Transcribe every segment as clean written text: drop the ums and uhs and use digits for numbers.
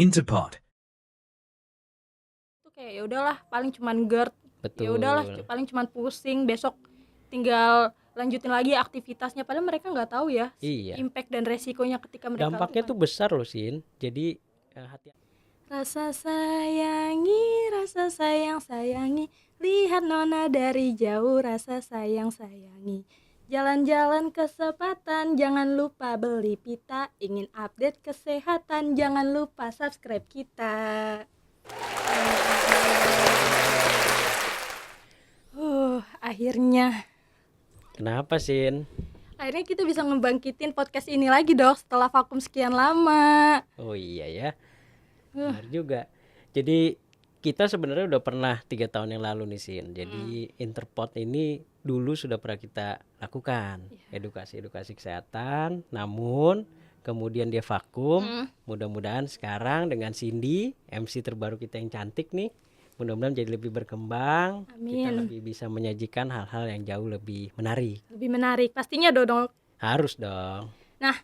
Interpod. Tuh kayak ya udahlah paling cuman GERD. Betul. Ya udahlah paling cuman pusing, besok tinggal lanjutin lagi aktivitasnya. Padahal mereka nggak tahu ya Iya. impact dan resikonya ketika mereka Dampaknya tuh besar loh, Sin. Jadi hati. Rasa sayangi, rasa sayangi, lihat nona dari jauh, rasa sayangi. Jalan-jalan kesempatan, jangan lupa beli pita. Ingin update kesehatan, jangan lupa subscribe kita. Akhirnya Kenapa, Sin? Akhirnya kita bisa ngebangkitin podcast ini lagi dong setelah vakum sekian lama. Oh iya ya. Benar juga. Jadi kita sebenarnya udah pernah 3 tahun yang lalu nih, Sin. Jadi Interpod ini dulu sudah pernah kita lakukan edukasi kesehatan, namun kemudian dia vakum. Mudah-mudahan sekarang dengan Cindy, MC terbaru kita yang cantik nih, mudah-mudahan jadi lebih berkembang. Amin. Kita lebih bisa menyajikan hal-hal yang jauh lebih menarik. Lebih menarik pastinya dong. Harus dong. Nah,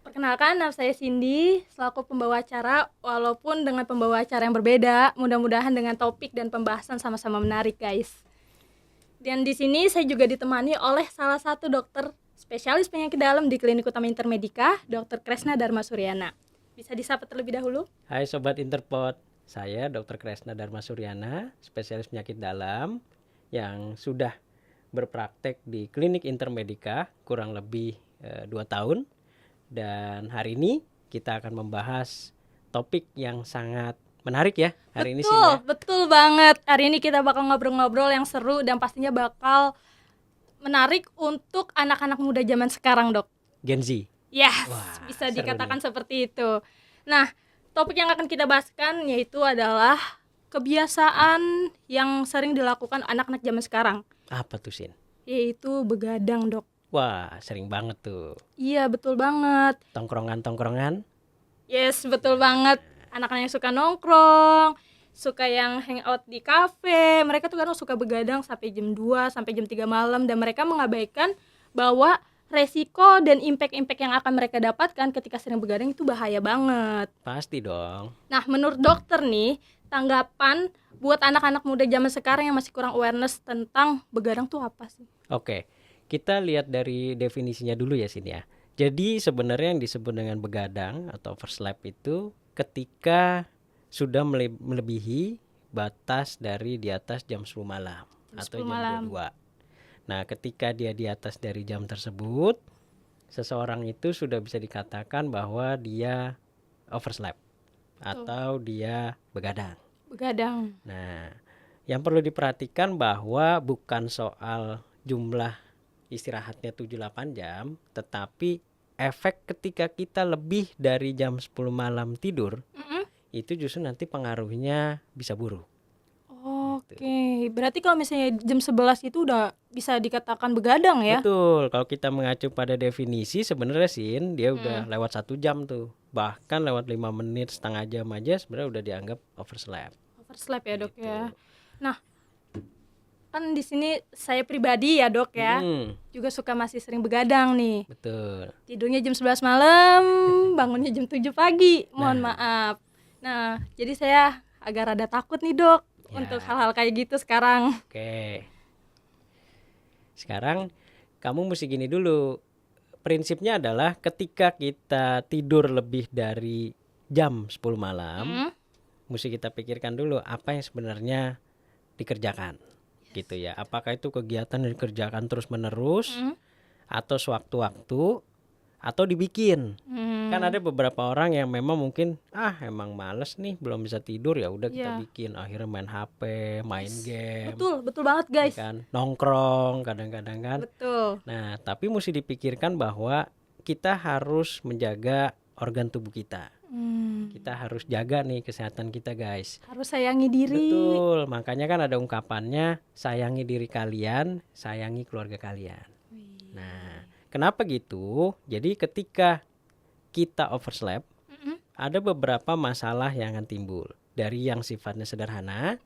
perkenalkan nama saya Cindy selaku pembawa acara, walaupun dengan pembawa acara yang berbeda, mudah-mudahan dengan topik dan pembahasan sama-sama menarik, guys. Dan di sini saya juga ditemani oleh salah satu dokter spesialis penyakit dalam di Klinik Utama Intermedika, Dr. Kresna Dharma Suryana. Bisa disapa terlebih dahulu? Hai Sobat Interpod, saya Dr. Kresna Dharma Suryana, spesialis penyakit dalam yang sudah berpraktek di Klinik Intermedika kurang lebih 2 tahun. Dan hari ini kita akan membahas topik yang sangat menarik ya hari ini, Sin, ya. Betul banget. Hari ini kita bakal ngobrol-ngobrol yang seru dan pastinya bakal menarik untuk anak-anak muda zaman sekarang, Dok. Gen Z. Yes, Wah, bisa seru dikatakan nih. seperti itu. Nah, topik yang akan kita bahaskan yaitu adalah kebiasaan yang sering dilakukan anak-anak zaman sekarang, Apa tuh, Sin? yaitu begadang, Dok. Wah, sering banget tuh. Iya, betul banget. Tongkrongan-tongkrongan. Yes, betul banget. Anak-anak yang suka nongkrong, suka yang hangout di kafe, mereka tuh kadang suka begadang sampai jam 2, sampai jam 3 malam, dan mereka mengabaikan bahwa resiko dan impact-impact yang akan mereka dapatkan ketika sering begadang itu bahaya banget. Pasti dong. Nah, menurut dokter nih, tanggapan buat anak-anak muda zaman sekarang yang masih kurang awareness tentang begadang tuh apa sih? Oke, kita lihat dari definisinya dulu ya, Sin, ya. Jadi sebenarnya yang disebut dengan begadang atau oversleep itu ketika sudah melebihi batas dari di atas jam 10 malam atau 10 jam malam. 22. Nah, ketika dia di atas dari jam tersebut, seseorang itu sudah bisa dikatakan bahwa dia oversleep atau dia begadang. Begadang. Nah, yang perlu diperhatikan bahwa bukan soal jumlah istirahatnya 7-8 jam, tetapi efek ketika kita lebih dari jam 10 malam tidur, itu justru nanti pengaruhnya bisa buruk. Oke, berarti kalau misalnya jam 11 itu udah bisa dikatakan begadang ya? Betul, kalau kita mengacu pada definisi sebenarnya, Sin, dia udah lewat 1 jam tuh. Bahkan lewat 5 menit, setengah jam aja sebenarnya udah dianggap oversleep. Oversleep ya, Dok, ya. Nah, kan di sini saya pribadi ya, Dok, ya, juga suka masih sering begadang nih. Betul. Tidurnya jam 11 malam, bangunnya jam 7 pagi. Mohon maaf. Nah, jadi saya agak rada takut nih, Dok, untuk hal-hal kayak gitu sekarang. Oke. Sekarang kamu mesti gini dulu. Prinsipnya adalah ketika kita tidur lebih dari jam 10 malam, mesti kita pikirkan dulu apa yang sebenarnya dikerjakan. Gitu ya. Apakah itu kegiatan yang dikerjakan terus-menerus atau sewaktu-waktu atau dibikin. Kan ada beberapa orang yang memang mungkin emang males nih, belum bisa tidur, ya udah kita bikin, akhirnya main HP, main game. Betul banget, guys. Kan nongkrong kadang-kadang kan. Betul. Nah, tapi mesti dipikirkan bahwa kita harus menjaga organ tubuh kita. Kita harus jaga nih kesehatan kita, guys. Harus sayangi diri. Betul, makanya kan ada ungkapannya, sayangi diri kalian, sayangi keluarga kalian. Nah, kenapa gitu? Jadi ketika kita oversleep, ada beberapa masalah yang akan timbul. Dari yang sifatnya sederhana,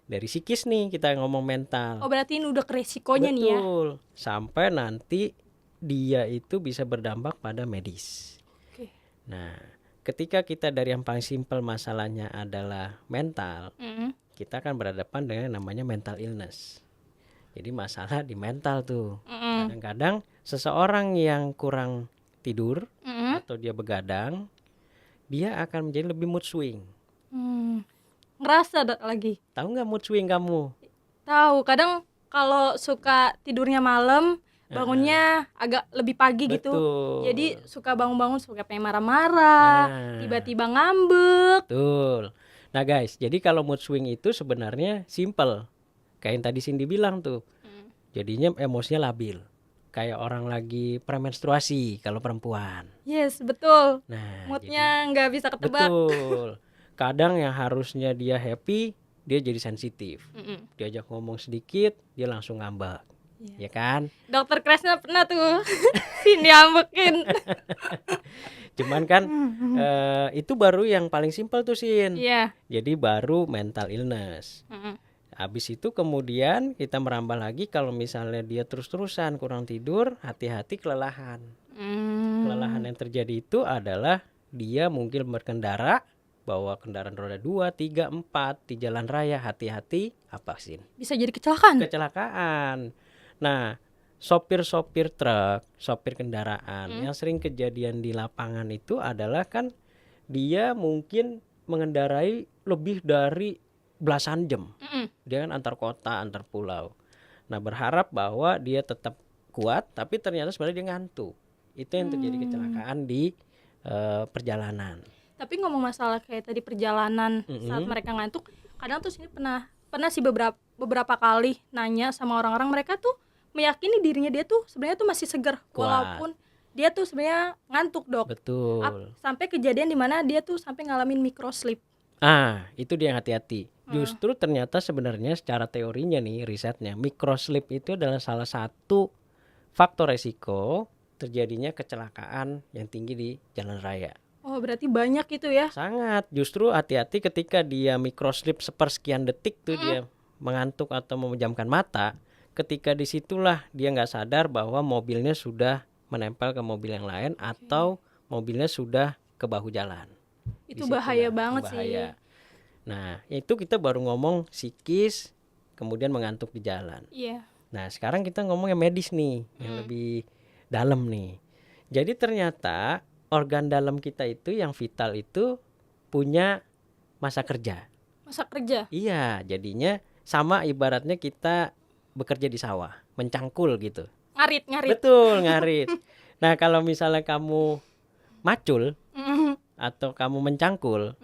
dari psikis nih, kita ngomong mental. Oh, berarti ini udah ke resikonya nih ya? Betul, sampai nanti dia itu bisa berdampak pada medis. Oke. Nah, ketika kita dari yang paling simpel masalahnya adalah mental, kita akan berhadapan dengan yang namanya mental illness. Jadi masalah di mental tuh. Kadang-kadang seseorang yang kurang tidur atau dia begadang, dia akan menjadi lebih mood swing. Ngerasa lagi. Tahu nggak mood swing kamu? Tahu, kadang kalau suka tidurnya malam, bangunnya agak lebih pagi gitu. Betul. Jadi suka bangun-bangun suka pengen marah-marah, tiba-tiba ngambek. Betul. Nah guys, jadi kalau mood swing itu sebenarnya simple. Kayak yang tadi Cindy bilang tuh. Jadinya emosinya labil. Kayak orang lagi premenstruasi kalau perempuan. Yes, betul. Nah, moodnya nggak bisa ketebak. Betul. Kadang yang harusnya dia happy, dia jadi sensitif. Diajak ngomong sedikit, dia langsung ngambek. Ya kan? Dokter Kresna pernah tuh Cindy ambekin. Cuman kan itu baru yang paling simpel tuh Sin. Iya. Jadi baru mental illness. Habis itu kemudian kita merambah lagi kalau misalnya dia terus-terusan kurang tidur, hati-hati kelelahan. Kelelahan yang terjadi itu adalah dia mungkin berkendara, bawa kendaraan roda 2, 3, 4 di jalan raya, hati-hati apa Sin? Bisa jadi kecelakaan. Kecelakaan. Nah, sopir-sopir truk, sopir kendaraan yang sering kejadian di lapangan itu adalah kan dia mungkin mengendarai lebih dari belasan jam. Dia kan antar kota, antar pulau. Nah, berharap bahwa dia tetap kuat, tapi ternyata sebenarnya dia ngantuk. Itu yang terjadi kecelakaan di perjalanan. Tapi ngomong masalah kayak tadi perjalanan saat mereka ngantuk, kadang tuh sini pernah sih beberapa kali nanya sama orang-orang, mereka tuh meyakini dirinya dia tuh sebenarnya tuh masih segar walaupun dia tuh sebenarnya ngantuk, Dok. Betul. Sampai kejadian dimana dia tuh sampai ngalamin microsleep. Itu dia yang hati-hati. Justru ternyata sebenarnya secara teorinya nih, risetnya, microsleep itu adalah salah satu faktor resiko terjadinya kecelakaan yang tinggi di jalan raya. Oh, berarti banyak itu ya? Sangat. Justru hati-hati ketika dia microsleep sepersekian detik tuh dia mengantuk atau memejamkan mata. Ketika disitulah dia nggak sadar bahwa mobilnya sudah menempel ke mobil yang lain atau mobilnya sudah ke bahu jalan. Itu bahaya banget sih. Nah, itu kita baru ngomong psikis, kemudian mengantuk di jalan. Iya. Nah, sekarang kita ngomong yang medis nih, yang lebih dalam nih. Jadi ternyata organ dalam kita itu yang vital itu punya masa kerja. Masa kerja? Iya, jadinya sama ibaratnya kita bekerja di sawah, mencangkul gitu. Ngarit. Betul, ngarit. Nah, kalau misalnya kamu macul atau kamu mencangkul,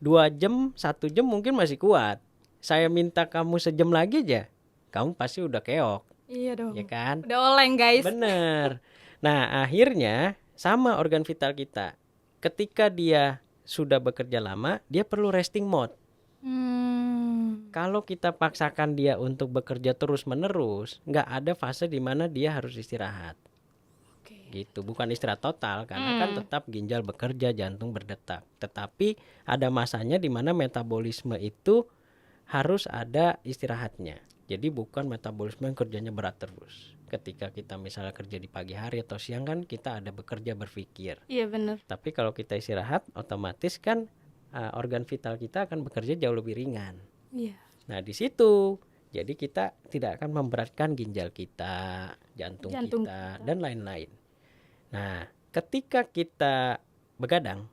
2 jam, 1 jam mungkin masih kuat. Saya minta kamu sejam lagi aja, kamu pasti udah keok. Iya dong. Ya kan? Udah oleng, guys. Bener. Nah, akhirnya sama organ vital kita. Ketika dia sudah bekerja lama, dia perlu resting mode. Kalau kita paksakan dia untuk bekerja terus-menerus, nggak ada fase di mana dia harus istirahat. Gitu, bukan istirahat total karena kan tetap ginjal bekerja, jantung berdetak. Tetapi ada masanya di mana metabolisme itu harus ada istirahatnya. Jadi bukan metabolisme yang kerjanya berat terus. Ketika kita misalnya kerja di pagi hari atau siang kan kita ada bekerja berpikir. Iya benar. Tapi kalau kita istirahat otomatis kan organ vital kita akan bekerja jauh lebih ringan. Iya. Nah di situ jadi kita tidak akan memberatkan ginjal kita, jantung kita dan lain-lain. Nah ketika kita begadang,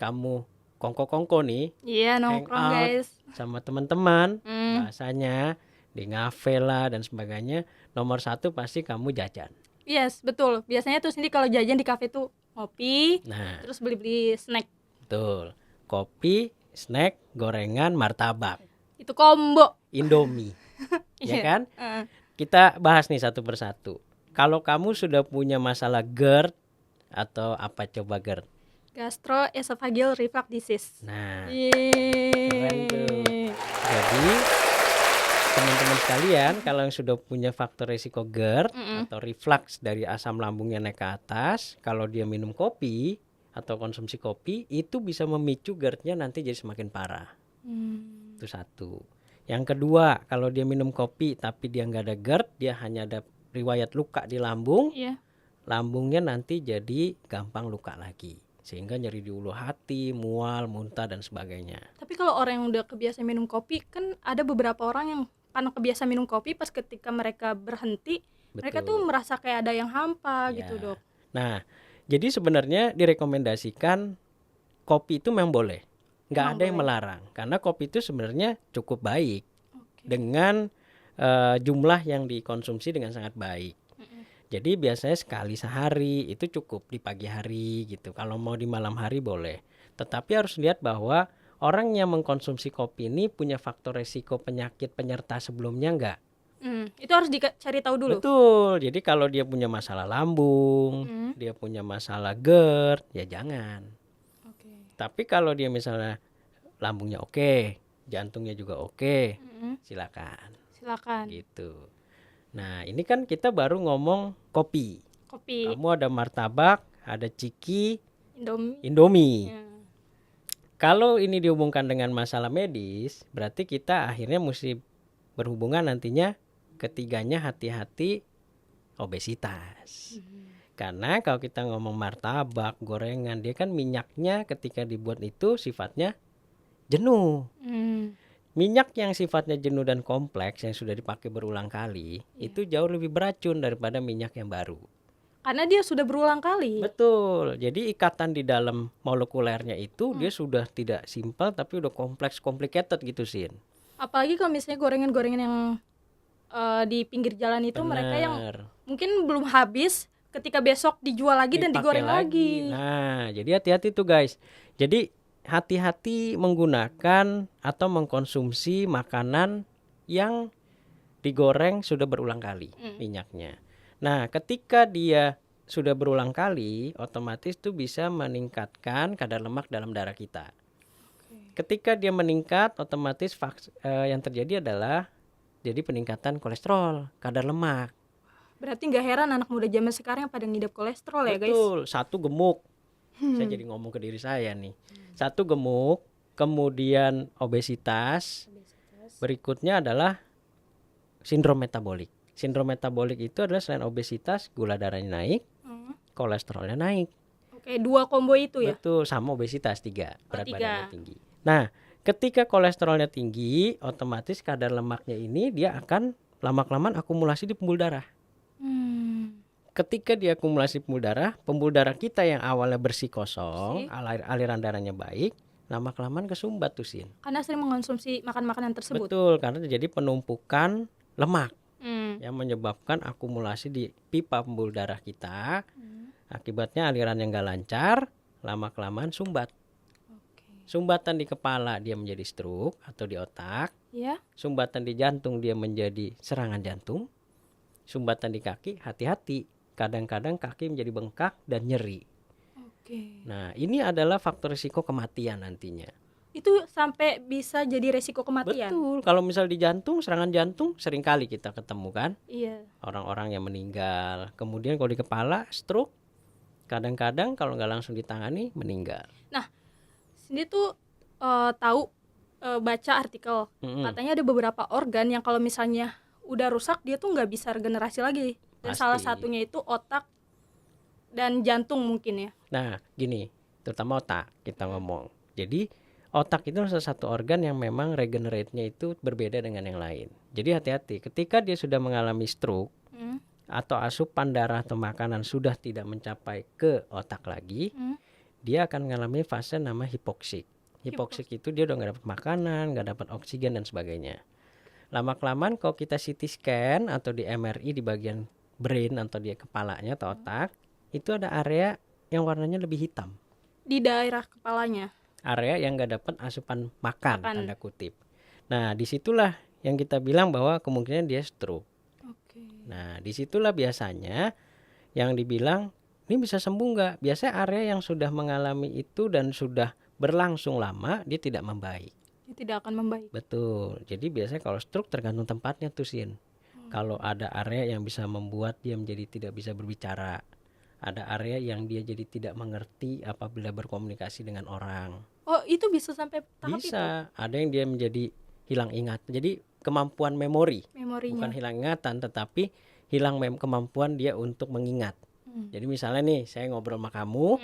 kamu kongko-kongko nih, iya nongkrong guys, sama teman-teman, bahasanya di ngafe lah dan sebagainya, nomor 1 pasti kamu jajan. Yes, betul. Biasanya tuh sendiri kalau jajan di kafe tuh ngopi, terus beli-beli snack. Betul. Kopi, snack, gorengan, martabak. Itu combo. Indomie. Ya kan? Kita bahas nih satu persatu. Kalau kamu sudah punya masalah GERD atau apa coba GERD? Gastroesophageal reflux disease. Nah, keren tuh. Jadi teman-teman sekalian, kalau yang sudah punya faktor risiko GERD atau reflux dari asam lambungnya naik ke atas, kalau dia minum kopi atau konsumsi kopi, itu bisa memicu GERD-nya nanti jadi semakin parah. Itu satu. Yang kedua, kalau dia minum kopi tapi dia nggak ada GERD, dia hanya ada riwayat luka di lambung, lambungnya nanti jadi gampang luka lagi. sehingga nyeri di ulu hati, mual, muntah dan sebagainya. Tapi kalau orang yang udah kebiasa minum kopi, kan ada beberapa orang yang karena kebiasa minum kopi, pas ketika mereka berhenti, mereka tuh Betul. merasa kayak ada yang hampa Ya. gitu, Dok. Nah, jadi sebenarnya direkomendasikan kopi itu memang boleh. Nggak Emang ada yang boleh. melarang. Karena kopi itu sebenarnya cukup baik Oke. dengan jumlah yang dikonsumsi dengan sangat baik. Jadi biasanya sekali sehari itu cukup di pagi hari gitu. Kalau mau di malam hari boleh. Tetapi harus lihat bahwa orang yang mengkonsumsi kopi ini punya faktor resiko penyakit penyerta sebelumnya enggak? Itu harus dicari tahu dulu. Betul. Jadi kalau dia punya masalah lambung, dia punya masalah GERD, ya jangan. Oke. Tapi kalau dia misalnya lambungnya oke, jantungnya juga oke, silakan. Silakan. Gitu. Nah, ini kan kita baru ngomong kopi. Kopi, Kamu ada martabak, ada ciki, Indomie. Indomie. Ya. Kalau ini dihubungkan dengan masalah medis, berarti kita akhirnya mesti berhubungan nantinya ketiganya hati-hati obesitas. Karena kalau kita ngomong martabak, gorengan, dia kan minyaknya ketika dibuat itu sifatnya jenuh. Minyak yang sifatnya jenuh dan kompleks yang sudah dipakai berulang kali itu jauh lebih beracun daripada minyak yang baru. Karena dia sudah berulang kali. Betul. Jadi ikatan di dalam molekulernya itu dia sudah tidak simpel tapi udah kompleks, complicated gitu, Sin. Apalagi kalau misalnya gorengan-gorengan yang di pinggir jalan itu, mereka yang Bener. mungkin belum habis, ketika besok dijual lagi dan Dipakai digoreng lagi. Nah, jadi hati-hati tuh guys. Jadi hati-hati menggunakan atau mengkonsumsi makanan yang digoreng sudah berulang kali minyaknya. Nah, ketika dia sudah berulang kali, otomatis tuh bisa meningkatkan kadar lemak dalam darah kita. Ketika dia meningkat, otomatis yang terjadi adalah jadi peningkatan kolesterol, kadar lemak. Berarti nggak heran anak muda zaman sekarang yang pada ngidap kolesterol ya, guys. Betul, satu gemuk. Saya jadi ngomong ke diri saya nih. Satu gemuk, kemudian obesitas. Berikutnya adalah sindrom metabolik. Sindrom metabolik itu adalah selain obesitas, gula darahnya naik, kolesterolnya naik. Oke, 2 combo itu ya. Betul, sama obesitas 3, berat 3. badannya tinggi. Nah, ketika kolesterolnya tinggi, otomatis kadar lemaknya ini dia akan lama-kelamaan akumulasi di pembuluh darah. Ketika dia akumulasi pembuluh darah kita yang awalnya bersih kosong, aliran darahnya baik, lama-kelamaan kesumbat tuh, Sin. Karena sering mengkonsumsi makan-makanan tersebut. Betul, karena terjadi penumpukan lemak yang menyebabkan akumulasi di pipa pembuluh darah kita. Akibatnya aliran yang gak lancar, lama-kelamaan sumbat. Sumbatan di kepala dia menjadi stroke atau di otak. Ya. Sumbatan di jantung dia menjadi serangan jantung. Sumbatan di kaki, hati-hati. Kadang-kadang kaki menjadi bengkak dan nyeri. Oke. Nah, ini adalah faktor risiko kematian nantinya. Itu sampai bisa jadi resiko kematian. Betul. Kalau misal di jantung, serangan jantung seringkali kita ketemu kan. Iya. Orang-orang yang meninggal. Kemudian kalau di kepala, stroke. Kadang-kadang kalau nggak langsung ditangani, meninggal. Nah, sini tuh tahu baca artikel. Katanya ada beberapa organ yang kalau misalnya udah rusak, dia tuh nggak bisa regenerasi lagi. Dan Pasti. salah satunya itu otak dan jantung mungkin ya. Nah, gini, terutama otak kita ngomong. Jadi otak itu salah satu organ yang memang regenerate-nya itu berbeda dengan yang lain. Jadi hati-hati ketika dia sudah mengalami stroke atau asupan darah atau makanan sudah tidak mencapai ke otak lagi, dia akan mengalami fase nama hipoksik. Hipoksik itu dia udah nggak dapat makanan, nggak dapat oksigen dan sebagainya. Lama-kelamaan kalau kita CT scan atau di MRI di bagian brain atau di kepalanya atau otak, itu ada area yang warnanya lebih hitam. Di daerah kepalanya. Area yang nggak dapat asupan makan, tanda kutip. Nah, disitulah yang kita bilang bahwa kemungkinan dia stroke. Nah, disitulah biasanya yang dibilang ini bisa sembuh nggak? Biasanya area yang sudah mengalami itu dan sudah berlangsung lama dia tidak membaik. Dia tidak akan membaik. Betul. Jadi biasanya kalau stroke tergantung tempatnya tuh, Sin. Kalau ada area yang bisa membuat dia menjadi tidak bisa berbicara, ada area yang dia jadi tidak mengerti apabila berkomunikasi dengan orang. Oh, itu bisa sampai tahap itu? Bisa. Ada yang dia menjadi hilang ingatan. Jadi kemampuan memorinya. Bukan hilang ingatan, tetapi hilang kemampuan dia untuk mengingat. Jadi misalnya nih, saya ngobrol sama kamu,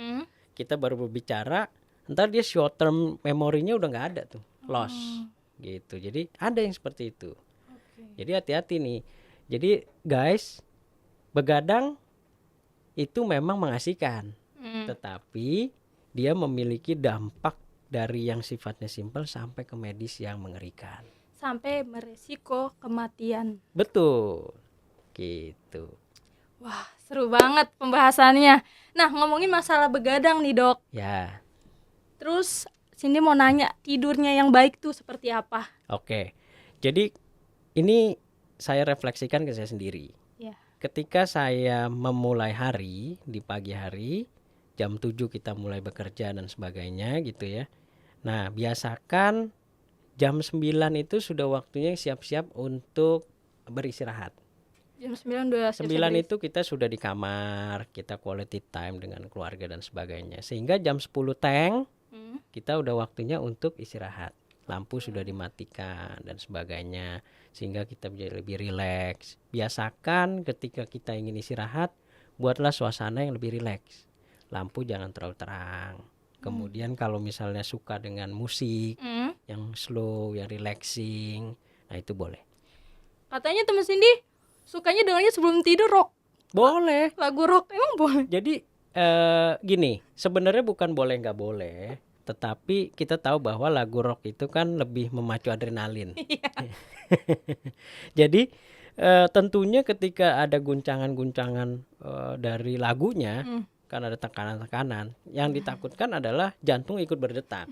kita baru berbicara, ntar dia short term memorinya udah nggak ada tuh, loss gitu. Jadi ada yang seperti itu. Jadi hati-hati nih. Jadi guys, begadang itu memang mengasihkan, tetapi dia memiliki dampak dari yang sifatnya simpel sampai ke medis yang mengerikan. Sampai beresiko kematian. Betul, gitu. Wah, seru banget pembahasannya. Nah, ngomongin masalah begadang nih, Dok. Ya, Terus Cindy mau nanya, tidurnya yang baik tuh seperti apa? oke. Jadi ini saya refleksikan ke saya sendiri. Ya. Ketika saya memulai hari di pagi hari, jam 7 kita mulai bekerja dan sebagainya gitu ya. Nah, biasakan jam 9 itu sudah waktunya siap-siap untuk beristirahat. Jam 9 udah 9 itu kita sudah di kamar, kita quality time dengan keluarga dan sebagainya. Sehingga jam 10 teng kita udah waktunya untuk istirahat. Lampu sudah dimatikan dan sebagainya, sehingga kita menjadi lebih rileks. Biasakan ketika kita ingin istirahat, buatlah suasana yang lebih rileks. Lampu jangan terlalu terang. Kemudian kalau misalnya suka dengan musik yang slow, yang relaxing, nah itu boleh. Katanya temen Cindy sukanya dengannya sebelum tidur rock. Boleh. Lagu rock emang boleh? Jadi gini, sebenarnya bukan boleh nggak boleh, tetapi kita tahu bahwa lagu rock itu kan lebih memacu adrenalin. Jadi tentunya ketika ada guncangan-guncangan dari lagunya, kan ada tekanan-tekanan. Yang ditakutkan adalah jantung ikut berdetak.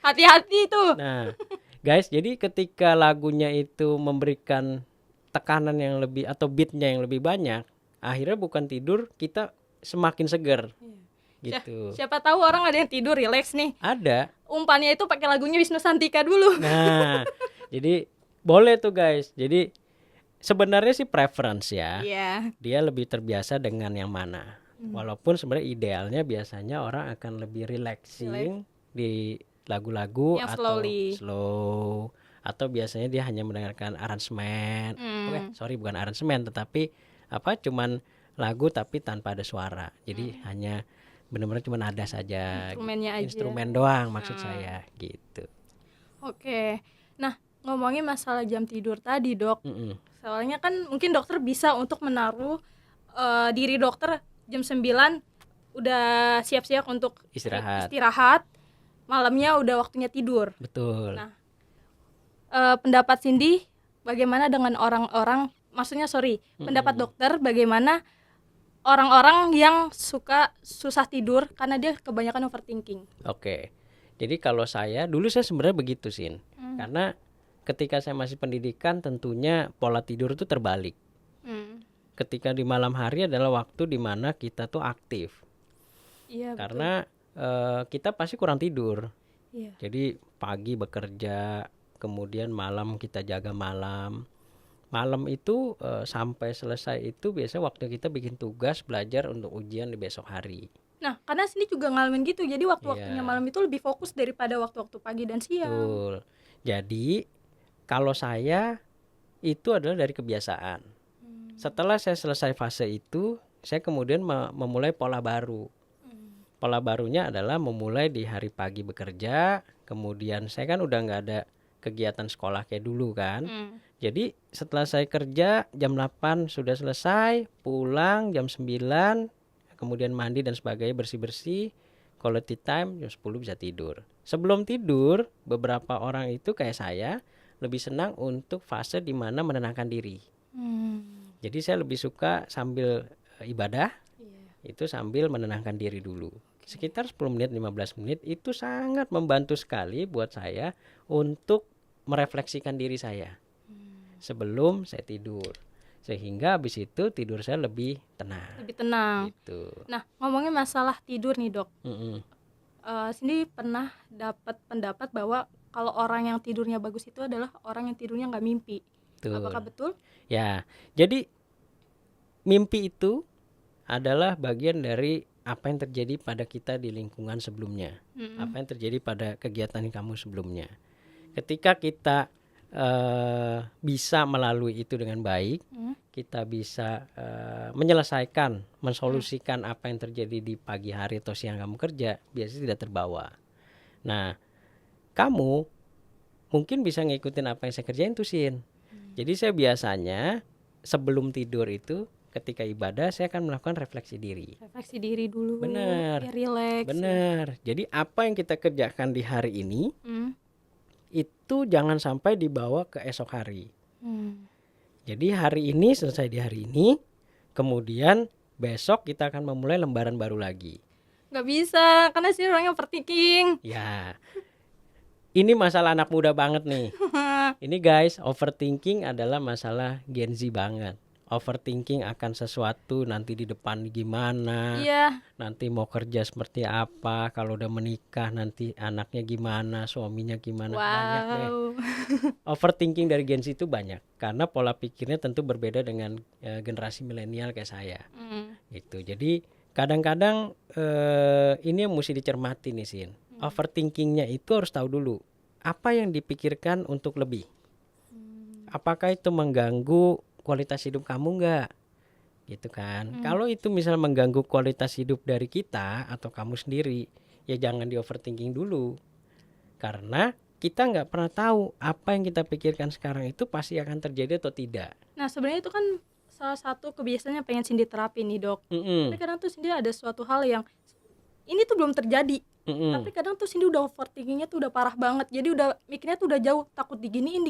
Hati-hati tuh. Nah, guys, jadi ketika lagunya itu memberikan tekanan yang lebih atau beatnya yang lebih banyak, akhirnya bukan tidur, kita semakin seger. Gitu. Siapa tahu orang ada yang tidur rileks nih. Ada. Umpannya itu pakai lagunya Wisnu Santika dulu. Nah, jadi boleh tuh guys. Jadi sebenarnya sih preference ya. Iya. Dia lebih terbiasa dengan yang mana. Walaupun sebenarnya idealnya biasanya orang akan lebih relaxing di lagu-lagu Yang atau slowly. slow, atau biasanya dia hanya mendengarkan aransemen. Oke, bukan aransemen tetapi cuman lagu tapi tanpa ada suara. Jadi hanya benar-benar cuma nada saja. Instrumennya aja. Instrumen doang maksud saya gitu. Oke. Nah, ngomongin masalah jam tidur tadi, Dok. Mm-mm. Soalnya kan mungkin dokter bisa untuk menaruh diri dokter jam 9 udah siap-siap untuk istirahat. Malamnya udah waktunya tidur. Betul. Nah, pendapat Cindy bagaimana dengan pendapat dokter bagaimana orang-orang yang susah tidur karena dia kebanyakan overthinking. Oke. Jadi kalau dulu saya sebenarnya begitu Sin. Karena ketika saya masih pendidikan tentunya pola tidur itu terbalik. Ketika di malam hari adalah waktu di mana kita tuh aktif. Iya, karena kita pasti kurang tidur. Iya. Jadi pagi bekerja, kemudian malam kita jaga malam. Malam itu sampai selesai itu biasanya waktu kita bikin tugas belajar untuk ujian di besok hari. Nah, karena sini juga ngalamin gitu. Jadi waktu-waktunya malam itu lebih fokus daripada waktu-waktu pagi dan siang. Betul. Jadi kalau saya itu adalah dari kebiasaan. Setelah saya selesai fase itu, saya kemudian memulai pola baru. Pola barunya adalah memulai di hari pagi bekerja, kemudian saya kan udah nggak ada kegiatan sekolah kayak dulu kan. Jadi setelah saya kerja jam 8 sudah selesai, pulang jam 9, kemudian mandi dan sebagainya, bersih-bersih, quality time, jam 10 bisa tidur. Sebelum tidur, beberapa orang itu kayak saya lebih senang untuk fase di mana menenangkan diri. Jadi saya lebih suka sambil ibadah, itu sambil menenangkan diri dulu. Sekitar 10 menit, 15 menit itu sangat membantu sekali buat saya untuk merefleksikan diri saya sebelum saya tidur. Sehingga habis itu tidur saya lebih tenang. Lebih tenang. Gitu. Nah, ngomongin masalah tidur nih, Dok. Sini pernah dapat pendapat bahwa kalau orang yang tidurnya bagus itu adalah orang yang tidurnya nggak mimpi. Betul. Apakah betul? Ya, jadi mimpi itu adalah bagian dari apa yang terjadi pada kita di lingkungan sebelumnya, apa yang terjadi pada kegiatan kamu sebelumnya. Ketika kita bisa melalui itu dengan baik, kita bisa menyelesaikan, mensolusikan apa yang terjadi di pagi hari atau siang kamu kerja, biasanya tidak terbawa. Nah, kamu mungkin bisa ngikutin apa yang saya kerjain tuh Sin. Jadi saya biasanya sebelum tidur itu ketika ibadah saya akan melakukan refleksi diri. Refleksi diri dulu. Benar. Biar relax. Benar. Jadi apa yang kita kerjakan di hari ini itu jangan sampai dibawa ke esok hari. Jadi hari ini selesai di hari ini, kemudian besok kita akan memulai lembaran baru lagi. Gak bisa, karena sih orangnya overthinking. Ya, ini masalah anak muda banget nih. Ini guys, overthinking adalah masalah Gen Z banget. Overthinking akan sesuatu nanti di depan gimana, Iya. nanti mau kerja seperti apa, kalau udah menikah nanti anaknya gimana, suaminya gimana, banyak deh. Overthinking dari Gen Z itu banyak, karena pola pikirnya tentu berbeda dengan generasi milenial kayak saya. Gitu. Jadi kadang-kadang ini yang mesti dicermati nih Sin. Overthinkingnya itu harus tahu dulu apa yang dipikirkan untuk lebih. Apakah itu mengganggu kualitas hidup kamu enggak? Gitu kan. Kalau itu misalnya mengganggu kualitas hidup dari kita atau kamu sendiri, ya jangan di overthinking dulu. Karena kita nggak pernah tahu apa yang kita pikirkan sekarang itu pasti akan terjadi atau tidak. Nah sebenarnya itu kan salah satu kebiasaan yang pengen Cindy terapin nih dok. Tapi kadang tuh Cindy ada suatu hal yang ini tuh belum terjadi. Tapi kadang tuh Cindy udah overthinkingnya tuh udah parah banget. Jadi udah mikirnya tuh udah jauh, takut diginiin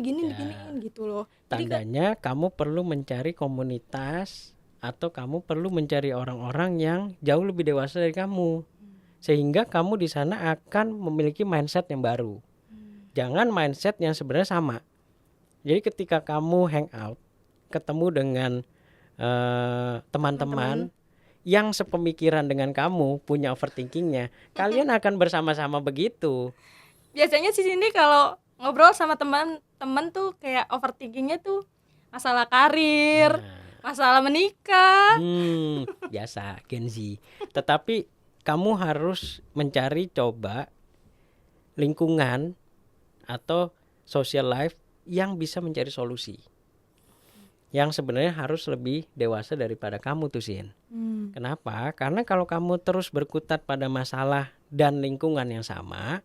gitu loh. Tandanya kamu perlu mencari komunitas atau kamu perlu mencari orang-orang yang jauh lebih dewasa dari kamu. Sehingga kamu di sana akan memiliki mindset yang baru. Jangan mindset yang sebenarnya sama. Jadi ketika kamu hangout, ketemu dengan teman-teman yang sepemikiran dengan kamu, punya overthinkingnya, kalian akan bersama-sama begitu. Biasanya sih Cindy kalau ngobrol sama teman-teman tuh kayak overthinkingnya tuh masalah karir, masalah menikah. Biasa Gen Z. Tetapi kamu harus mencari coba lingkungan atau social life yang bisa mencari solusi. Yang sebenarnya harus lebih dewasa daripada kamu tuh Sin. Kenapa? Karena kalau kamu terus berkutat pada masalah dan lingkungan yang sama,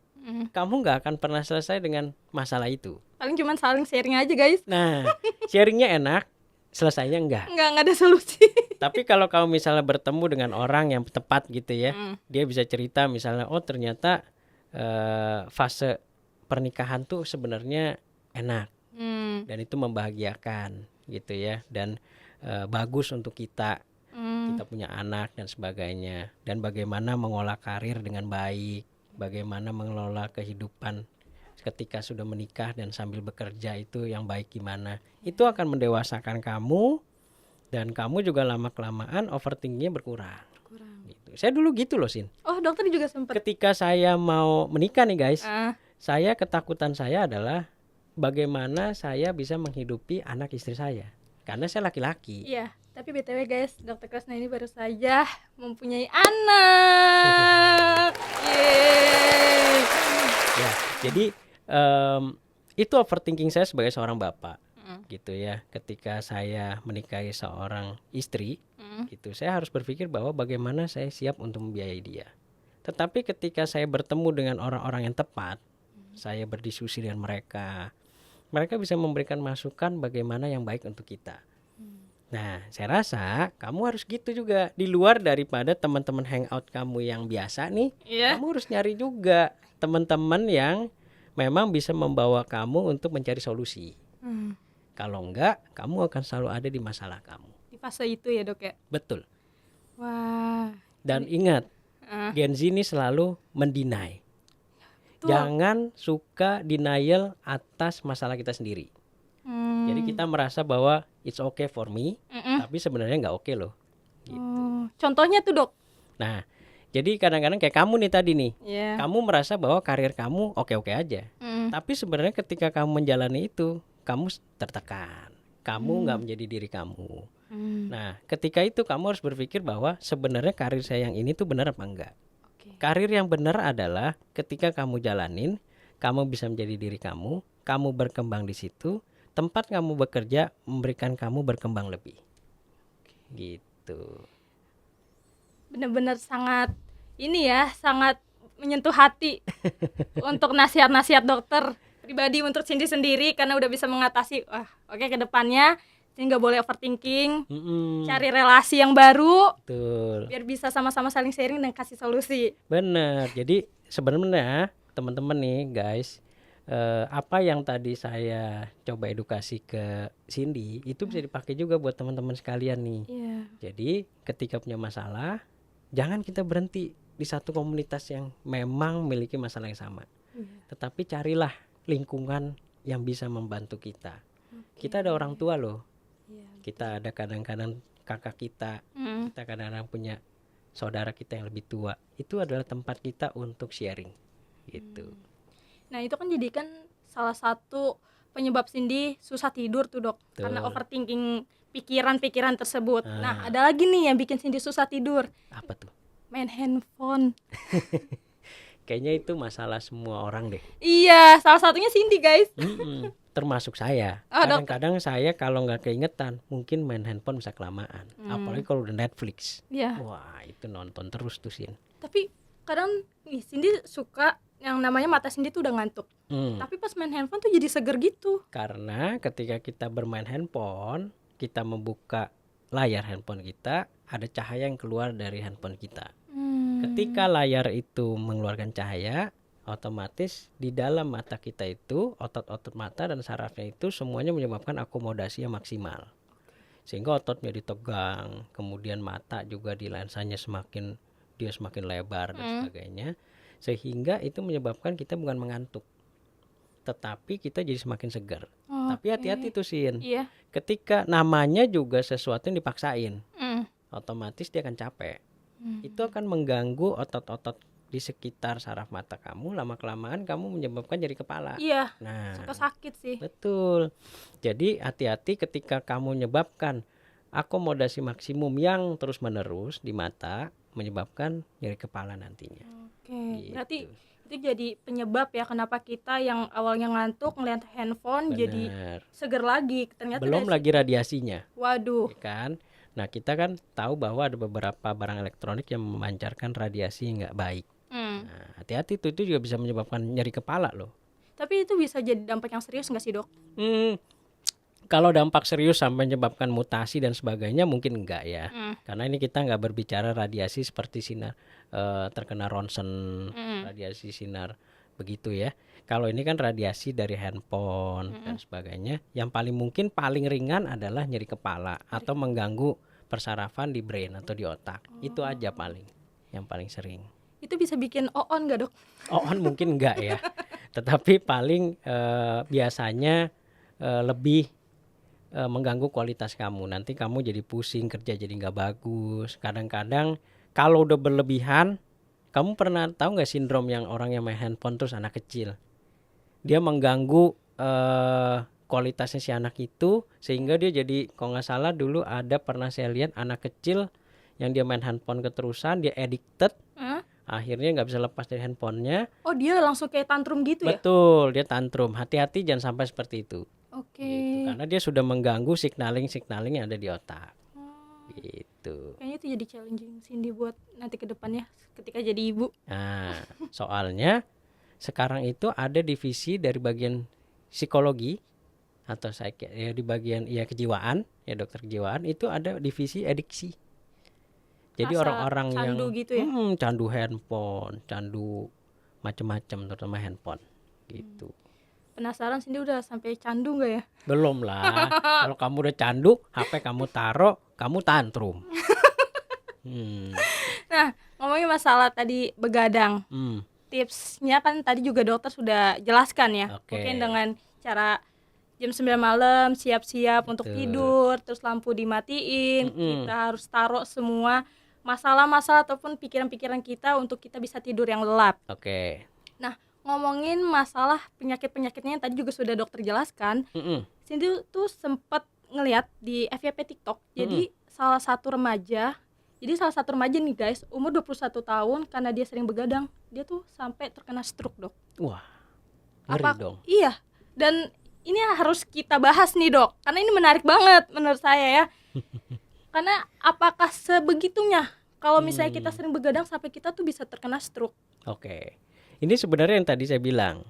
kamu nggak akan pernah selesai dengan masalah itu. Paling cuma saling sharing aja guys. Nah, sharingnya enak, selesainya enggak. Nggak ada solusi. Tapi kalau kamu misalnya bertemu dengan orang yang tepat gitu ya, dia bisa cerita misalnya, oh ternyata fase pernikahan tuh sebenarnya enak dan itu membahagiakan gitu ya, dan bagus untuk kita punya anak dan sebagainya, dan bagaimana mengolah karir dengan baik, bagaimana mengelola kehidupan ketika sudah menikah dan sambil bekerja itu yang baik gimana, itu akan mendewasakan kamu dan kamu juga lama-kelamaan overthinkingnya berkurang. Gitu. Saya dulu gitu loh Sin. Oh dokter juga sempat. Ketika saya mau menikah nih guys, saya ketakutan saya adalah bagaimana saya bisa menghidupi anak istri saya, karena saya laki-laki. Iya, tapi BTW guys, Dokter Kresna ini baru saja mempunyai anak. Yeay. Ya, jadi itu overthinking saya sebagai seorang bapak, gitu ya. Ketika saya menikahi seorang istri, gitu, saya harus berpikir bahwa bagaimana saya siap untuk membiayai dia. Tetapi ketika saya bertemu dengan orang-orang yang tepat, saya berdiskusi dengan mereka, mereka bisa memberikan masukan bagaimana yang baik untuk kita. Nah, saya rasa kamu harus gitu juga. Di luar daripada teman-teman hangout kamu yang biasa nih, kamu harus nyari juga teman-teman yang memang bisa membawa kamu untuk mencari solusi. Kalau enggak, kamu akan selalu ada di masalah kamu. Di fase itu ya dok ya? Betul. Wah. Dan ingat, Gen Z ini selalu mendinai. Jangan suka denial atas masalah kita sendiri. Jadi kita merasa bahwa it's okay for me, tapi sebenarnya nggak oke loh. Gitu. Contohnya tuh dok? Nah, jadi kadang-kadang kayak kamu nih tadi nih, kamu merasa bahwa karir kamu oke-oke aja. Tapi sebenarnya ketika kamu menjalani itu, kamu tertekan, kamu nggak menjadi diri kamu. Nah, ketika itu kamu harus berpikir bahwa sebenarnya karir saya yang ini tuh benar apa enggak. Karir yang benar adalah ketika kamu jalanin, kamu bisa menjadi diri kamu kamu berkembang di situ, tempat kamu bekerja memberikan kamu berkembang lebih. Gitu. Benar-benar sangat ini ya, sangat menyentuh hati untuk nasihat-nasihat dokter pribadi untuk Cindy sendiri, karena udah bisa mengatasi ke depannya Cindy nggak boleh overthinking, cari relasi yang baru, Betul. biar bisa sama-sama saling sharing dan kasih solusi. Bener. Jadi sebenarnya teman-teman nih guys, apa yang tadi saya coba edukasi ke Cindy itu bisa dipakai juga buat teman-teman sekalian nih. Iya. Jadi ketika punya masalah, jangan kita berhenti di satu komunitas yang memang memiliki masalah yang sama. Tetapi carilah lingkungan yang bisa membantu kita. Kita ada orang tua loh. Kita ada kadang-kadang kakak kita, kita kadang-kadang punya saudara kita yang lebih tua. Itu adalah tempat kita untuk sharing gitu. Nah itu kan jadi kan salah satu penyebab Cindy susah tidur tuh dok. Betul. Karena overthinking pikiran-pikiran tersebut. Nah ada lagi nih yang bikin Cindy susah tidur. Apa tuh? Main handphone. Kayaknya itu masalah semua orang deh. Iya, salah satunya Cindy guys. Termasuk saya. Kadang-kadang saya kalau nggak keingetan mungkin main handphone bisa kelamaan. Apalagi kalau udah Netflix. Iya. Wah itu nonton terus tuh Sin. Tapi kadang Cindy suka yang namanya mata Cindy tuh udah ngantuk. Tapi pas main handphone tuh jadi seger gitu. Karena ketika kita bermain handphone, kita membuka layar handphone kita, ada cahaya yang keluar dari handphone kita. Ketika layar itu mengeluarkan cahaya, otomatis di dalam mata kita itu, otot-otot mata dan sarafnya itu semuanya menyebabkan akomodasi yang maksimal. Sehingga ototnya ditegang, kemudian mata juga di lensanya semakin lebar dan sebagainya. Sehingga itu menyebabkan kita bukan mengantuk, tetapi kita jadi semakin segar. Tapi hati-hati tuh Sin. Iya. Ketika namanya juga sesuatu yang dipaksain, otomatis dia akan capek. Itu akan mengganggu otot-otot di sekitar saraf mata kamu. Lama-kelamaan kamu menyebabkan nyeri kepala. Iya. Nah, suka sakit sih. betul. Jadi hati-hati ketika kamu menyebabkan akomodasi maksimum yang terus-menerus di mata, menyebabkan nyeri kepala nantinya. Gitu. Berarti itu jadi penyebab ya kenapa kita yang awalnya ngantuk ngeliat handphone jadi seger lagi. Ternyata belum lagi radiasinya. Waduh. Ya kan? Nah kita kan tahu bahwa ada beberapa barang elektronik yang memancarkan radiasi yang nggak baik. Nah, hati-hati tuh, itu juga bisa menyebabkan nyeri kepala loh. Tapi itu bisa jadi dampak yang serius nggak sih dok? Kalau dampak serius sampai menyebabkan mutasi dan sebagainya mungkin enggak ya. Karena ini kita nggak berbicara radiasi seperti sinar terkena ronsen, radiasi sinar begitu ya. Kalau ini kan radiasi dari handphone dan sebagainya. Yang paling ringan adalah nyeri kepala atau mengganggu persarafan di brain atau di otak. Itu aja yang paling sering. Itu bisa bikin on nggak dok? On mungkin enggak ya. Tetapi paling biasanya lebih mengganggu kualitas kamu. Nanti kamu jadi pusing, kerja jadi nggak bagus. Kadang-kadang kalau udah berlebihan, kamu pernah tahu nggak sindrom yang orang yang main handphone terus anak kecil? Dia mengganggu kualitasnya si anak itu, sehingga dia jadi, kalau nggak salah dulu ada pernah saya lihat anak kecil yang dia main handphone keterusan, dia addicted, akhirnya nggak bisa lepas dari handphonenya. Oh dia langsung kayak tantrum gitu ya? Betul, dia tantrum. Hati-hati jangan sampai seperti itu. Oke. Gitu, karena dia sudah mengganggu signaling yang ada di otak. Gitu. Kayaknya itu jadi challenging Cindy buat nanti ke depannya ketika jadi ibu. Nah, soalnya sekarang itu ada divisi dari bagian psikologi atau ya di bagian kejiwaan, ya dokter kejiwaan itu ada divisi adiksi. Jadi orang-orang yang gitu ya? Candu handphone, candu macam-macam terutama handphone gitu. Penasaran Cindy udah sampai candu nggak ya? Belum lah. Kalau kamu udah candu, HP kamu taruh, kamu tantrum. Nah, ngomongin masalah tadi begadang. Tipsnya kan tadi juga dokter sudah jelaskan ya. Mungkin dengan cara jam 9 malam siap-siap untuk tidur, terus lampu dimatiin, kita harus taruh semua masalah-masalah ataupun pikiran-pikiran kita untuk kita bisa tidur yang lelap. Nah, ngomongin masalah penyakit-penyakitnya yang tadi juga sudah dokter jelaskan, Cindy tuh sempat ngeliat di FYP TikTok. Jadi salah satu remaja nih guys, umur 21 tahun, karena dia sering begadang, dia tuh sampai terkena stroke dok. Wah, ngeri dong. Iya, Dan ini harus kita bahas nih dok, karena ini menarik banget menurut saya ya. Karena apakah sebegitunya kalau misalnya kita sering begadang sampai kita tuh bisa terkena stroke? Oke. Ini sebenarnya yang tadi saya bilang.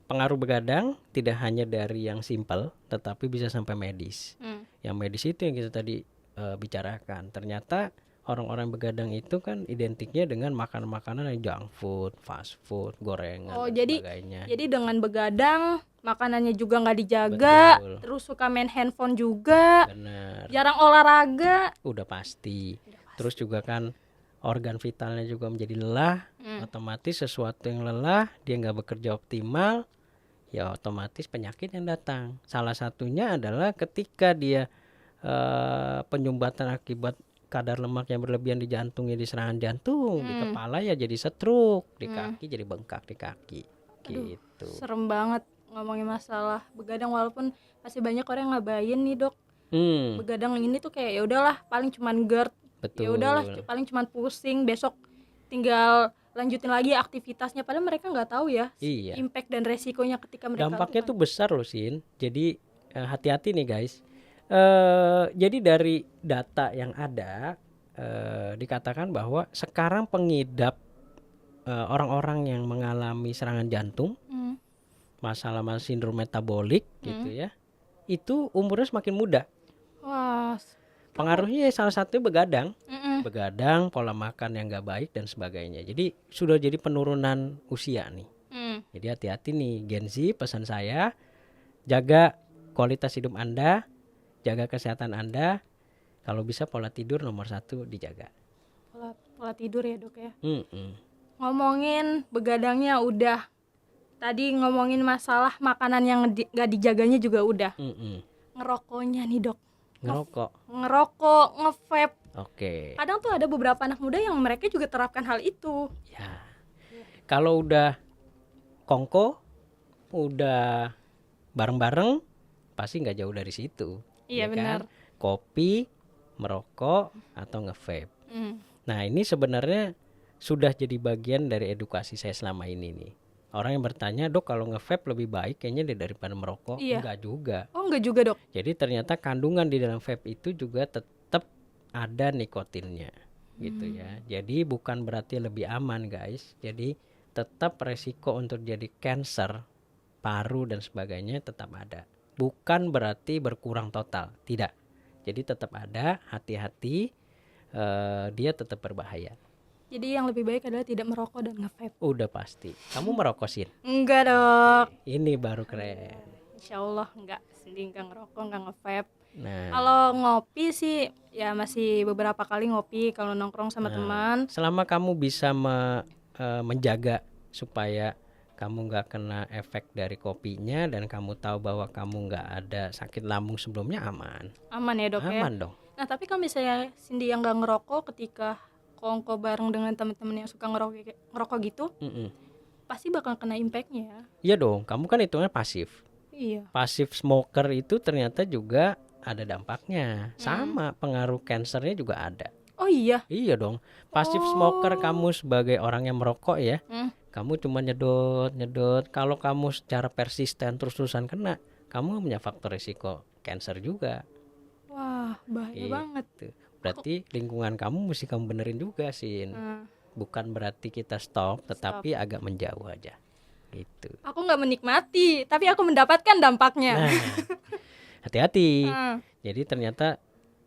Pengaruh begadang tidak hanya dari yang simpel, tetapi bisa sampai medis. Yang medis itu yang kita tadi bicarakan. Ternyata orang-orang begadang itu kan identiknya dengan makanan-makanan yang junk food, fast food, gorengan dan sebagainya. Jadi dengan begadang makanannya juga nggak dijaga, Betul. terus suka main handphone juga, Benar. jarang olahraga. Udah pasti. Terus juga kan organ vitalnya juga menjadi lelah. Otomatis sesuatu yang lelah dia nggak bekerja optimal, ya otomatis penyakit yang datang. Salah satunya adalah ketika dia penyumbatan akibat kadar lemak yang berlebihan di jantungnya, di serangan jantung, di kepala ya jadi stroke, di kaki jadi bengkak di kaki. Gitu. Serem banget ngomongin masalah begadang, walaupun masih banyak orang yang ngabain nih dok. Begadang ini tuh kayak ya udahlah paling cuman GERD. Betul. Ya udahlah paling cuman pusing, besok tinggal lanjutin lagi aktivitasnya, padahal mereka nggak tahu ya impact dan resikonya ketika mereka dampaknya tuh besar loh Sin. Jadi hati-hati nih guys. Jadi dari data yang ada dikatakan bahwa sekarang pengidap orang-orang yang mengalami serangan jantung, masalah sindrom metabolik gitu ya, itu umurnya semakin muda. Wah, pengaruhnya salah satunya begadang. Begadang, pola makan yang gak baik dan sebagainya. Jadi sudah jadi penurunan usia nih. Jadi hati-hati nih Gen Z, pesan saya, jaga kualitas hidup Anda, jaga kesehatan Anda. Kalau bisa pola tidur nomor 1 dijaga. Pola tidur ya dok ya. Ngomongin begadangnya udah, tadi ngomongin masalah makanan yang gak dijaganya juga udah. Ngerokoknya nih dok. Ngerokok, nge-vape. Oke. Kadang tuh ada beberapa anak muda yang mereka juga terapkan hal itu. Ya. Kalau udah kongko, udah bareng-bareng, pasti nggak jauh dari situ. Iya benar. Kan? Kopi, merokok, atau nge-vape. Nah ini sebenarnya sudah jadi bagian dari edukasi saya selama ini nih. Orang yang bertanya, dok kalau nge-vape lebih baik kayaknya daripada merokok. Enggak juga. Oh enggak juga dok. Jadi ternyata kandungan di dalam vape itu juga tetap ada nikotinnya gitu ya. Jadi bukan berarti lebih aman guys. Jadi tetap resiko untuk jadi cancer paru dan sebagainya tetap ada. Bukan berarti berkurang total, tidak. Jadi tetap ada, hati-hati, dia tetap berbahaya. Jadi yang lebih baik adalah tidak merokok dan nge-vape. Udah pasti. Kamu merokok Sin? Enggak dok. Ini baru keren. Insya Allah enggak. Cindy enggak ngerokok, enggak nge-vape. Nah, kalau ngopi sih ya masih beberapa kali ngopi kalau nongkrong sama teman. Selama kamu bisa menjaga supaya kamu nggak kena efek dari kopinya dan kamu tahu bahwa kamu nggak ada sakit lambung sebelumnya, aman ya dok ya. Aman dong. Nah tapi kalau misalnya Cindy yang nggak ngerokok, ketika kongko bareng dengan teman-teman yang suka ngerokok gitu, pasti bakal kena impactnya. Iya dong, kamu kan hitungnya pasif. Iya. Pasif smoker itu ternyata juga ada dampaknya. Sama pengaruh kansernya juga ada. Oh iya? Iya dong. Pasif smoker, kamu sebagai orang yang merokok ya, kamu cuma nyedot. Kalau kamu secara persisten terus-terusan kena, kamu punya faktor risiko kanser juga. Wah, bahaya banget. Berarti lingkungan kamu mesti kamu benerin juga Sin. Bukan berarti kita stop, tetapi agak menjauh aja gitu. Aku nggak menikmati, tapi aku mendapatkan dampaknya. Nah, hati-hati. Jadi ternyata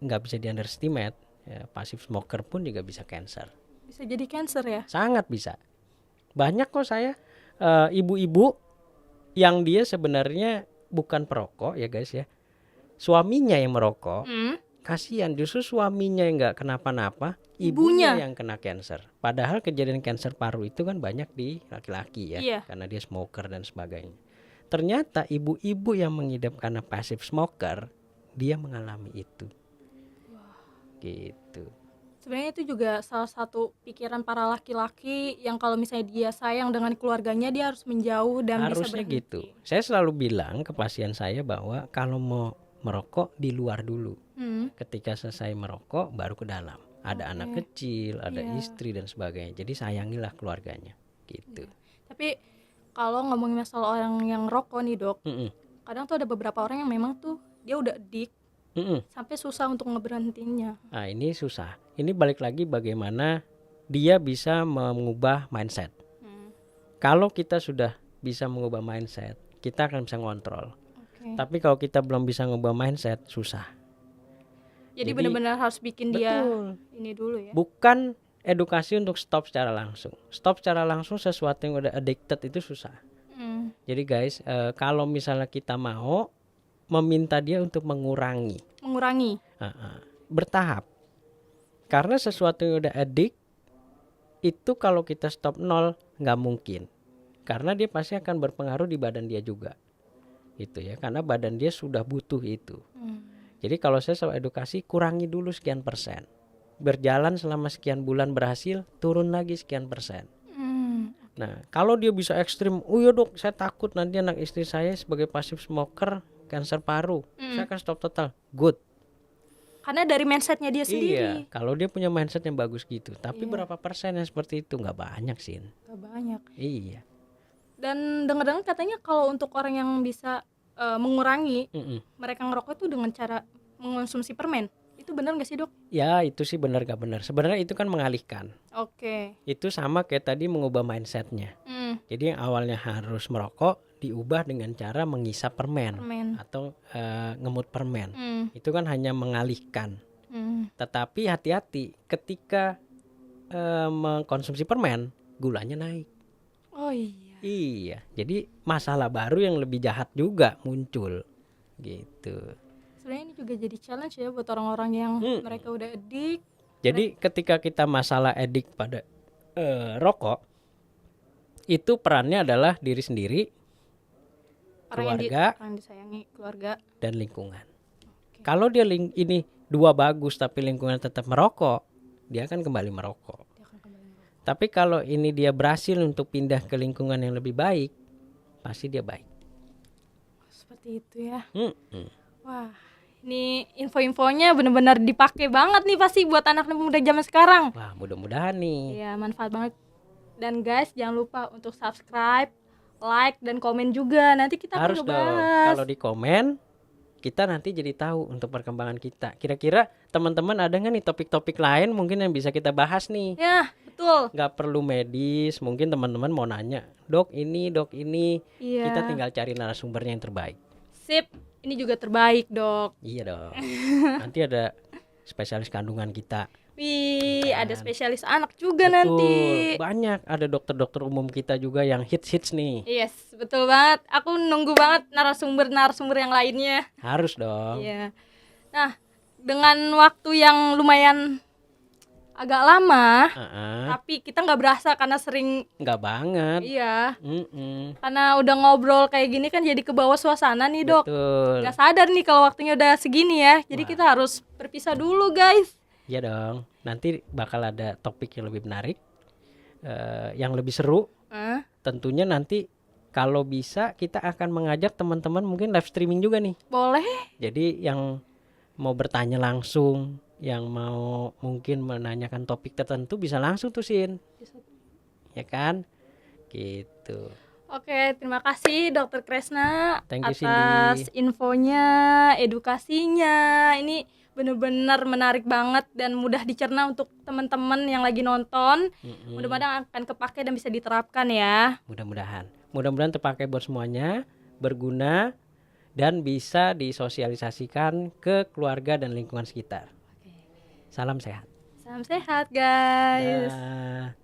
nggak bisa di underestimate ya, pasif smoker pun juga bisa cancer. Bisa jadi cancer ya? Sangat bisa. Banyak kok saya ibu-ibu yang dia sebenarnya bukan perokok ya guys ya, suaminya yang merokok. Kasihan, justru suaminya yang nggak kenapa-napa, ibunya yang kena cancer. Padahal kejadian cancer paru itu kan banyak di laki-laki ya, karena dia smoker dan sebagainya. Ternyata ibu-ibu yang mengidap karena passive smoker, dia mengalami itu. Gitu. Sebenarnya itu juga salah satu pikiran para laki-laki yang kalau misalnya dia sayang dengan keluarganya, dia harus menjauh dan harusnya bisa berhenti. Gitu. Saya selalu bilang ke pasien saya bahwa kalau mau merokok di luar dulu. Ketika selesai merokok baru ke dalam. Ada anak kecil, ada istri dan sebagainya. Jadi sayangilah keluarganya gitu. Tapi Kalau ngomongin masalah orang yang rokok nih dok, Mm-mm. kadang tuh ada beberapa orang yang memang tuh dia udah addict Mm-mm. sampai susah untuk ngeberhentinya. Nah ini susah. Ini balik lagi bagaimana dia bisa mengubah mindset. Kalau kita sudah bisa mengubah mindset, kita akan bisa ngontrol. Oke. Tapi kalau kita belum bisa mengubah mindset, susah. Jadi Jadi, benar-benar harus bikin dia betul. ini dulu ya. Bukan edukasi untuk stop secara langsung. Stop secara langsung sesuatu yang udah addicted itu susah. Jadi guys, kalau misalnya kita mau meminta dia untuk mengurangi, bertahap. Karena sesuatu yang udah addict itu kalau kita stop nol nggak mungkin. Karena dia pasti akan berpengaruh di badan dia juga. Itu ya, karena badan dia sudah butuh itu. Jadi kalau saya selalu edukasi, kurangi dulu sekian persen. Berjalan selama sekian bulan berhasil, turun lagi sekian persen. Nah, kalau dia bisa ekstrim, oh ya dok, saya takut nanti anak istri saya sebagai passive smoker, kanker paru, saya akan stop total. Good. Karena dari mindsetnya dia Iya, sendiri. kalau dia punya mindset yang bagus gitu. Tapi berapa persen yang seperti itu? Nggak banyak sih. Gak banyak. Iya. Dan dengar-dengar katanya kalau untuk orang yang bisa mengurangi mereka ngerokok itu dengan cara mengonsumsi permen. Itu benar nggak sih dok? Ya itu sih benar gak benar. Sebenarnya itu kan mengalihkan. Oke. Itu sama kayak tadi mengubah mindsetnya. Jadi yang awalnya harus merokok diubah dengan cara menghisap permen. Atau ngemut permen. Itu kan hanya mengalihkan. Tetapi hati-hati ketika mengkonsumsi permen, gulanya naik. Oh iya. Iya, jadi masalah baru yang lebih jahat juga muncul gitu. Sebenarnya ini juga jadi challenge ya buat orang-orang yang mereka udah addict. Jadi ketika kita masalah addict pada rokok, itu perannya adalah diri sendiri, keluarga, orang yang disayangi, keluarga dan lingkungan. Kalau dia ini dua bagus tapi lingkungan tetap merokok, dia akan kembali merokok. Tapi kalau ini dia berhasil untuk pindah ke lingkungan yang lebih baik, pasti dia baik. Seperti itu ya. Wah, ini info-infonya benar-benar dipakai banget nih pasti buat anak muda zaman sekarang. Wah, mudah-mudahan nih. Iya, manfaat banget. Dan guys, jangan lupa untuk subscribe, like, dan komen juga. Nanti kita harus akan dong. ngebahas. Kalau di komen, kita nanti jadi tahu untuk perkembangan kita. Kira-kira teman-teman ada nggak nih topik-topik lain mungkin yang bisa kita bahas nih? Ya, betul. Nggak perlu medis, mungkin teman-teman mau nanya, dok ini. Iya. Kita tinggal cari narasumbernya yang terbaik. Sip, ini juga terbaik dok. Iya dong. Nanti ada spesialis kandungan kita. Wih, ada spesialis anak juga Betul, nanti. banyak. Ada dokter-dokter umum kita juga yang hits nih. Yes, betul banget. Aku nunggu banget narasumber yang lainnya. Harus dong. Iya. Nah, dengan waktu yang lumayan agak lama, tapi kita nggak berasa karena sering. Nggak banget. Iya. Mm-mm. Karena udah ngobrol kayak gini kan jadi ke bawah suasana nih dok. Betul. Nggak sadar nih kalau waktunya udah segini ya. Jadi kita harus berpisah dulu guys. Iya dong. Nanti bakal ada topik yang lebih menarik, yang lebih seru. Tentunya nanti kalau bisa kita akan mengajak teman-teman mungkin live streaming juga nih. Boleh. Jadi yang mau bertanya langsung, yang mau mungkin menanyakan topik tertentu bisa langsung tuh Sin. Ya kan? Gitu. Oke, terima kasih Dokter Kresna Thank you, atas Cindy. infonya, edukasinya. Ini benar-benar menarik banget dan mudah dicerna untuk teman-teman yang lagi nonton. Mudah-mudahan akan kepake dan bisa diterapkan ya. Mudah-mudahan terpakai buat semuanya, berguna dan bisa disosialisasikan ke keluarga dan lingkungan sekitar. Salam sehat. Salam sehat guys. Dah.